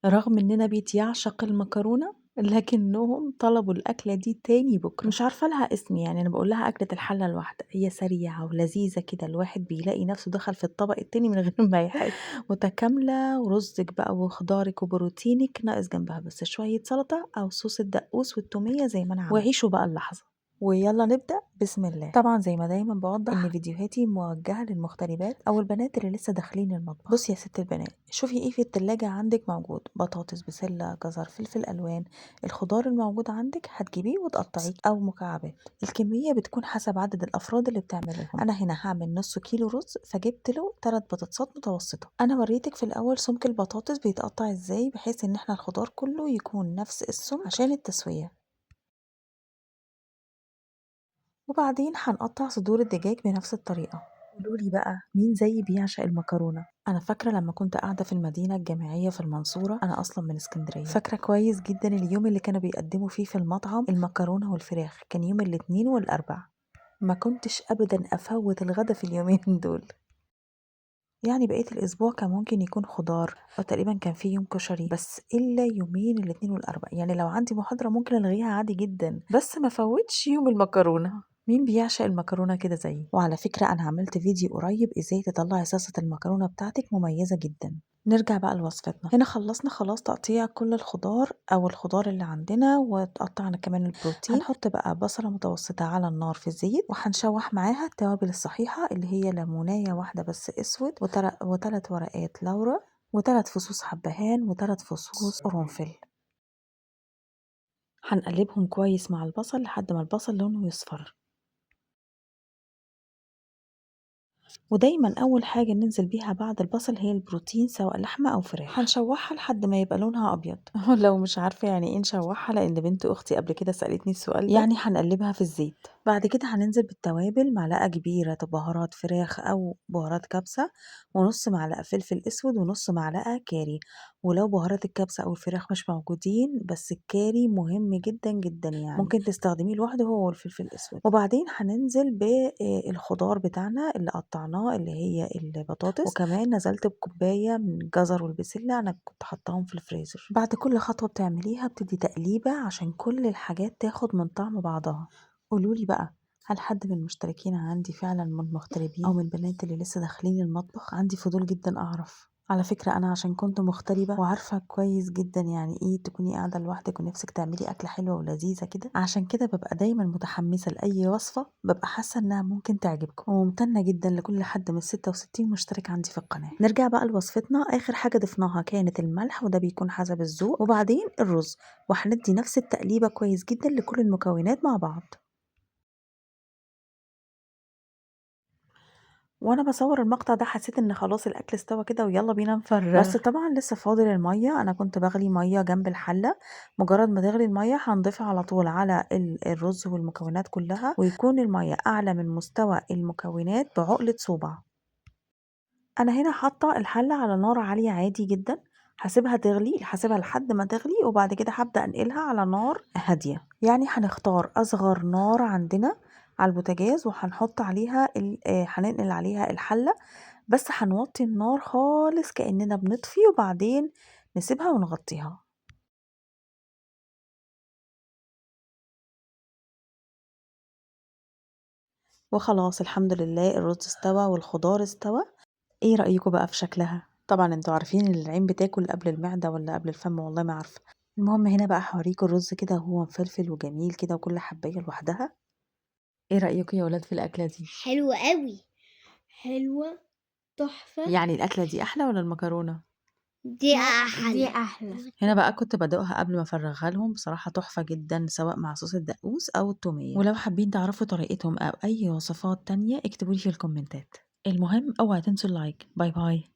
رغم إننا بيت يعشق المكرونة، لكنهم طلبوا الأكلة دي تاني بُكرة، مش عارفة لها اسم يعني أنا باقول لها أكلة الحلة الواحدة، هي سريعة ولذيذة كده الواحد بيلاقي نفسه دخل في الطبق التاني من غير ما يحس، متكاملة ورُزِّك بقى وخضارِك وبروتينِك، ناقص جنبها بس شوية سلطة أو صوص الدقوس والتومية زي ما أنا عملت، وعيشوا بقى اللحظة. ويلا نبدأ بسم الله. طبعا زي ما دايما بوضح ان فيديوهاتي موجهة للمغتربات او البنات اللي لسه داخلين المطبخ. بصي يا ست البنات، شوفي ايه في التلاجة عندك موجود، بطاطس، بسلة، جزر، فلفل الوان، الخضار الموجود عندك هتجيبيه وتقطعيه او مكعبات. الكمية بتكون حسب عدد الافراد اللي بتعمليهم. انا هنا هعمل نص كيلو رز فجبت له 3 بطاطسات متوسطة. انا وريتك في الاول سمك البطاطس بيتقطع ازاي بحيث ان احنا الخضار كله يكون نفس السمك عشان التسوية. وبعدين هنقطع صدور الدجاج بنفس الطريقة. قولولي بقى مين زيي بيعشق المكرونة؟ أنا فاكرة لما كنت قاعدة في المدينة الجامعية في المنصورة، أنا أصلا من اسكندرية، فاكرة كويس جدا اليوم اللي كانوا بيقدموا فيه في المطعم المكرونة والفراخ، كان يوم الاثنين والأربع. ما كنتش أبدا أفوت الغدا في اليومين دول. يعني بقية الأسبوع كان ممكن يكون خضار أو تقريبا كان فيه يوم كشري، بس إلا يومين الاثنين والأربع، يعني لو عندي محاضرة ممكن ألغيها عادي جدا، بس ما فوتش يوم المكرونة. مين بيعشق المكرونة كده زيي؟ وعلى فكرة أنا عملت فيديو قريب إزاي تطلعي صلصة المكرونة بتاعتك مميزة جدا. نرجع بقى لوصفتنا. هنا خلصنا خلاص تقطيع كل الخضار او الخضار اللي عندنا وتقطعنا كمان البروتين. هنحط بقى بصلة متوسطة على النار في الزيت وهنشوح معاها التوابل الصحيحة اللي هي ليمونية واحدة بس اسود وثلاث ورقات لورا وثلاث فصوص حبهان وثلاث فصوص قرنفل. هنقلبهم كويس مع البصل لحد ما البصل لونه يصفر. ودايما اول حاجه ننزل بيها بعد البصل هي البروتين سواء لحمه او فراخ. هنشوحها لحد ما يبقى لونها ابيض. لو مش عارفه يعني ايه نشوحها لان بنت اختي قبل كده سالتني السؤال ده، يعني هنقلبها في الزيت. بعد كده هننزل بالتوابل، معلقه كبيره بهارات فراخ او بهارات كبسه ونص معلقه فلفل اسود ونص معلقه كاري. ولو بهارات الكبسه او الفراخ مش موجودين بس الكاري مهم جدا جدا، يعني ممكن تستخدميه لوحده هو والفلفل الاسود. وبعدين هننزل بالخضار بتاعنا اللي قطعناه اللي هي البطاطس، وكمان نزلت بكوبايه من الجزر والبسله انا كنت حطاهم في الفريزر. بعد كل خطوه بتعمليها بتدي تقليبه عشان كل الحاجات تاخد من طعم بعضها. قولولي بقى، هل حد من المشتركين عندي فعلا من مغتربين او من البنات اللي لسه داخلين المطبخ؟ عندي فضول جدا اعرف. على فكرة أنا عشان كنت مغتربة وعارفة كويس جدا يعني إيه تكوني قاعدة لوحدك ونفسك تعملي أكلة حلوة ولذيذة كده، عشان كده ببقى دايما متحمسة لأي وصفة ببقى حاسة إنها ممكن تعجبكم، وممتنة جدا لكل حد من 66 مشترك عندي في القناة. نرجع بقى لوصفتنا. آخر حاجة ضفناها كانت الملح وده بيكون حسب الذوق، وبعدين الرز، وهندي نفس التقليبة كويس جدا لكل المكونات مع بعض. وانا بصور المقطع ده حسيت ان خلاص الاكل استوى كده ويلا بينا نفرغ، بس طبعا لسه فاضل الميه. انا كنت بغلي ميه جنب الحله، مجرد ما تغلي الميه هنضيفها على طول على الرز والمكونات كلها، ويكون الميه اعلى من مستوى المكونات بعقله صوبع. انا هنا حاطه الحله على نار عاليه عادي جدا، هسيبها لحد ما تغلي وبعد كده هبدأ انقلها على نار هادية. يعني هنختار اصغر نار عندنا على البوتاجاز وهنحط عليها هننقل عليها الحلة، بس هنوطي النار خالص كأننا بنطفي وبعدين نسيبها ونغطيها. وخلاص الحمد لله الرز استوى والخضار استوى. ايه رأيكم بقى في شكلها؟ طبعا انتوا عارفين ان العين بتاكل قبل المعدة ولا قبل الفم، والله ما عارفة. المهم هنا بقى هوريكم الرز كده وهو مفلفل وجميل كده وكل حباية لوحدها. ايه رأيكم يا ولاد في الأكلة دي؟ حلوة قوي، حلوة، تحفة. يعني الأكلة دي أحلى ولا المكرونة؟ دي أحلى، دي أحلى. هنا بقى كنت بدوقها قبل ما افرغها لهم، بصراحة تحفة جدا سواء مع صوص الدقوس أو التومية. ولو حابين تعرفوا طريقتهم أو أي وصفات تانية اكتبولي في الكومنتات. المهم اوعى تنسوا اللايك. باي باي.